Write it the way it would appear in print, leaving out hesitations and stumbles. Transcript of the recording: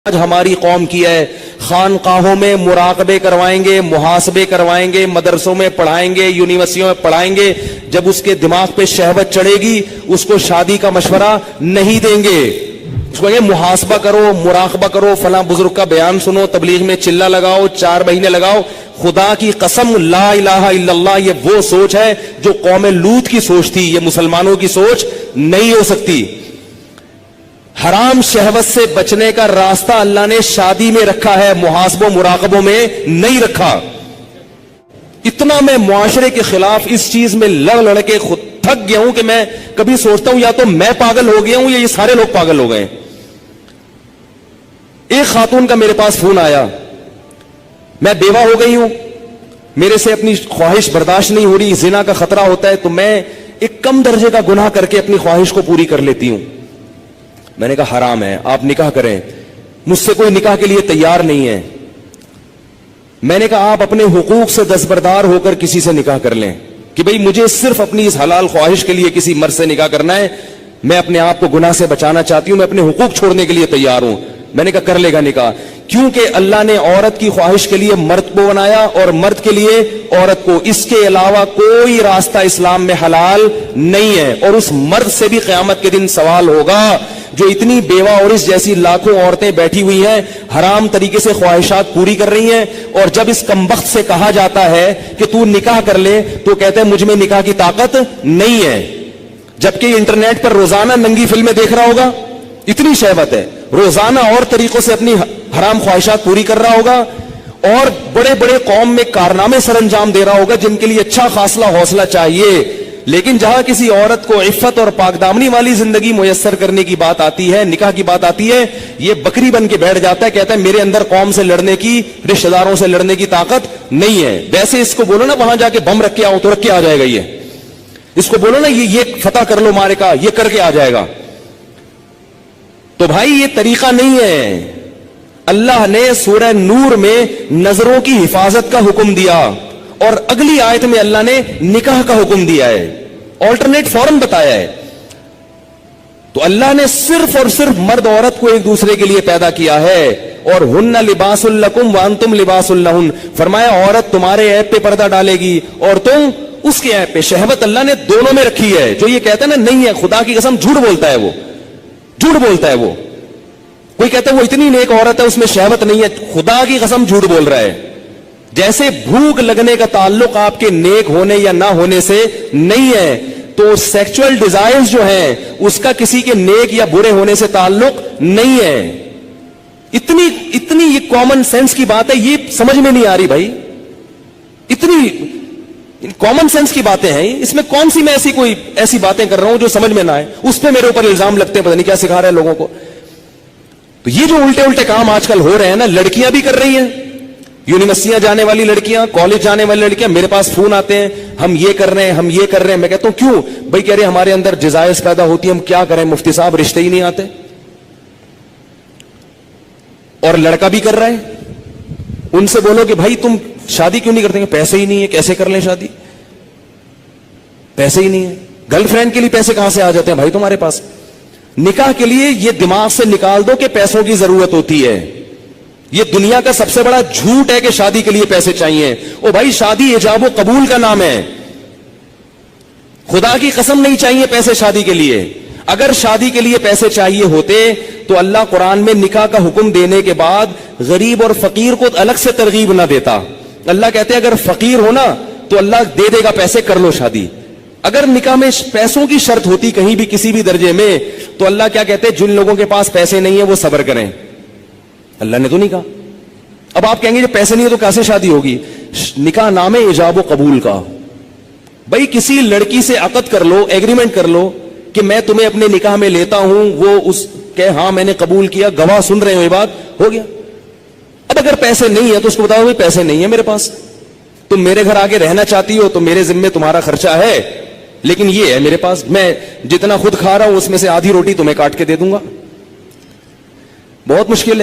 آج ہماری قوم کی ہے، خانقاہوں میں مراقبے کروائیں گے، محاسبے کروائیں گے، مدرسوں میں پڑھائیں گے، یونیورسٹیوں میں پڑھائیں گے، جب اس کے دماغ پہ شہوت چڑھے گی اس کو شادی کا مشورہ نہیں دیں گے، اس کو یہ محاسبہ کرو، مراقبہ کرو، فلاں بزرگ کا بیان سنو، تبلیغ میں چلہ لگاؤ، 4 مہینے لگاؤ۔ خدا کی قسم لا الہ الا اللہ، یہ وہ سوچ ہے جو قوم لوط کی سوچ تھی، یہ مسلمانوں کی سوچ نہیں ہو سکتی۔ حرام شہوت سے بچنے کا راستہ اللہ نے شادی میں رکھا ہے، محاسبوں مراقبوں میں نہیں رکھا۔ اتنا میں معاشرے کے خلاف اس چیز میں لڑ کے خود تھک گیا ہوں کہ میں کبھی سوچتا ہوں یا تو میں پاگل ہو گیا ہوں یا یہ سارے لوگ پاگل ہو گئے۔ ایک خاتون کا میرے پاس فون آیا، میں بیوہ ہو گئی ہوں، میرے سے اپنی خواہش برداشت نہیں ہو رہی، زنا کا خطرہ ہوتا ہے، تو میں ایک کم درجے کا گناہ کر کے اپنی خواہش کو پوری کر لیتی ہوں۔ میں نے کہا حرام ہے، آپ نکاح کریں، مجھ سے کوئی نکاح کے لیے تیار نہیں ہے۔ میں نے کہا آپ اپنے حقوق سے دستبردار ہو کر کسی سے نکاح کر لیں کہ بھئی مجھے صرف اپنی اس حلال خواہش کے لیے کسی مرد سے نکاح کرنا ہے، میں اپنے آپ کو گناہ سے بچانا چاہتی ہوں، میں اپنے حقوق چھوڑنے کے لیے تیار ہوں۔ میں نے کہا کر لے گا نکاح، کیونکہ اللہ نے عورت کی خواہش کے لیے مرد کو بنایا اور مرد کے لیے عورت کو، اس کے علاوہ کوئی راستہ اسلام میں حلال نہیں ہے۔ اور اس مرد سے بھی قیامت کے دن سوال ہوگا جو اتنی بیوہ اور اس جیسی لاکھوں عورتیں بیٹھی ہوئی ہیں، حرام طریقے سے خواہشات پوری کر رہی ہیں، اور جب اس کمبخت سے کہا جاتا ہے کہ تو نکاح کر لے تو کہتے ہیں مجھ میں نکاح کی طاقت نہیں ہے، جبکہ انٹرنیٹ پر روزانہ ننگی فلمیں دیکھ رہا ہوگا، اتنی شہوت ہے، روزانہ اور طریقوں سے اپنی حرام خواہشات پوری کر رہا ہوگا، اور بڑے بڑے قوم میں کارنامے سر انجام دے رہا ہوگا جن کے لیے اچھا خاصا حوصلہ چاہیے۔ لیکن جہاں کسی عورت کو عفت اور پاکدامنی والی زندگی میسر کرنے کی بات آتی ہے، نکاح کی بات آتی ہے، یہ بکری بن کے بیٹھ جاتا ہے، کہتا ہے میرے اندر قوم سے لڑنے کی، رشتہ داروں سے لڑنے کی طاقت نہیں ہے۔ ویسے اس کو بولو نا وہاں جا کے بم رکھ کے آؤ تو رکھ کے آ جائے گا، یہ اس کو بولو نا یہ فتح کر لو مارے کا، یہ کر کے آ جائے گا۔ تو بھائی یہ طریقہ نہیں ہے۔ اللہ نے سورہ نور میں نظروں کی حفاظت کا حکم دیا، اور اگلی آیت میں اللہ نے نکاح کا حکم دیا ہے، آلٹرنیٹ فوراً بتایا ہے۔ تو اللہ نے صرف اور صرف مرد عورت کو ایک دوسرے کے لیے پیدا کیا ہے، اور ہن لباس لکم وانتم لباس لہن، فرمایا عورت تمہارے عیب پہ پردہ ڈالے گی اور تم اس کے عیب پہ۔ شہوت اللہ نے دونوں میں رکھی ہے۔ جو یہ کہتا ہے نا نہیں ہے، خدا کی قسم جھوٹ بولتا ہے، وہ جھوٹ بولتا ہے۔ وہ کوئی کہتا ہے وہ اتنی نیک عورت ہے اس میں شہوت نہیں ہے، خدا کی قسم جھوٹ بول رہا ہے۔ جیسے بھوک لگنے کا تعلق آپ کے نیک ہونے یا نہ ہونے سے نہیں ہے، تو سیکچول ڈیزائرز جو ہیں اس کا کسی کے نیک یا برے ہونے سے تعلق نہیں ہے۔ اتنی یہ کامن سینس کی بات ہے، یہ سمجھ میں نہیں آ رہی بھائی، اتنی کامن سینس کی باتیں ہیں، اس میں کون سی میں ایسی باتیں کر رہا ہوں جو سمجھ میں نہ آئے، اس پہ میرے اوپر الزام لگتے ہیں، پتہ نہیں کیا سکھا رہے ہیں لوگوں کو۔ تو یہ جو الٹے کام آج کل ہو رہے ہیں نا، لڑکیاں بھی کر رہی ہیں، یونیورسٹیاں جانے والی لڑکیاں، کالج جانے والی لڑکیاں، میرے پاس فون آتے ہیں ہم یہ کر رہے ہیں، ہم یہ کر رہے ہیں۔ میں کہتا ہوں کیوں بھائی؟ کہہ رہے ہمارے اندر جزائز پیدا ہوتی ہے، ہم کیا کریں مفتی صاحب، رشتے ہی نہیں آتے۔ اور لڑکا بھی کر رہا ہے، ان سے بولو کہ بھائی تم شادی کیوں نہیں کرتے؟ پیسے ہی نہیں ہے، کیسے کر لیں شادی؟ پیسے ہی نہیں ہے۔ گرل فرینڈ کے لیے پیسے کہاں سے آ جاتے ہیں بھائی تمہارے پاس؟ نکاح کے لیے یہ دماغ سے نکال دو کہ پیسوں کی ضرورت ہوتی ہے۔ یہ دنیا کا سب سے بڑا جھوٹ ہے کہ شادی کے لیے پیسے چاہیے۔ او بھائی شادی ایجاب و قبول کا نام ہے، خدا کی قسم نہیں چاہیے پیسے شادی کے لیے۔ اگر شادی کے لیے پیسے چاہیے ہوتے تو اللہ قرآن میں نکاح کا حکم دینے کے بعد غریب اور فقیر کو الگ سے ترغیب نہ دیتا۔ اللہ کہتے اگر فقیر ہونا تو اللہ دے دے گا پیسے، کر لو شادی۔ اگر نکاح میں پیسوں کی شرط ہوتی کہیں بھی کسی بھی درجے میں تو اللہ کیا کہتے جن لوگوں کے پاس پیسے نہیں ہیں وہ صبر کریں۔ اللہ نے تو نہیں کہا۔ اب آپ کہیں گے جب پیسے نہیں ہے تو کیسے شادی ہوگی؟ نکاح نام ہے ایجاب و قبول کا۔ بھائی کسی لڑکی سے عقد کر لو، ایگریمنٹ کر لو کہ میں تمہیں اپنے نکاح میں لیتا ہوں، وہ اس کہ ہاں میں نے قبول کیا، گواہ سن رہے ہو، یہ بات ہو گیا۔ اب اگر پیسے نہیں ہے تو اس کو بتاؤ بھائی پیسے نہیں ہے میرے پاس، تم میرے گھر آگے رہنا چاہتی ہو تو میرے ذمے تمہارا خرچہ ہے، لیکن یہ ہے میرے پاس، میں جتنا خود کھا رہا ہوں اس میں سے آدھی روٹی تمہیں کاٹ کے دے دوں گا۔ بہت مشکل ہے۔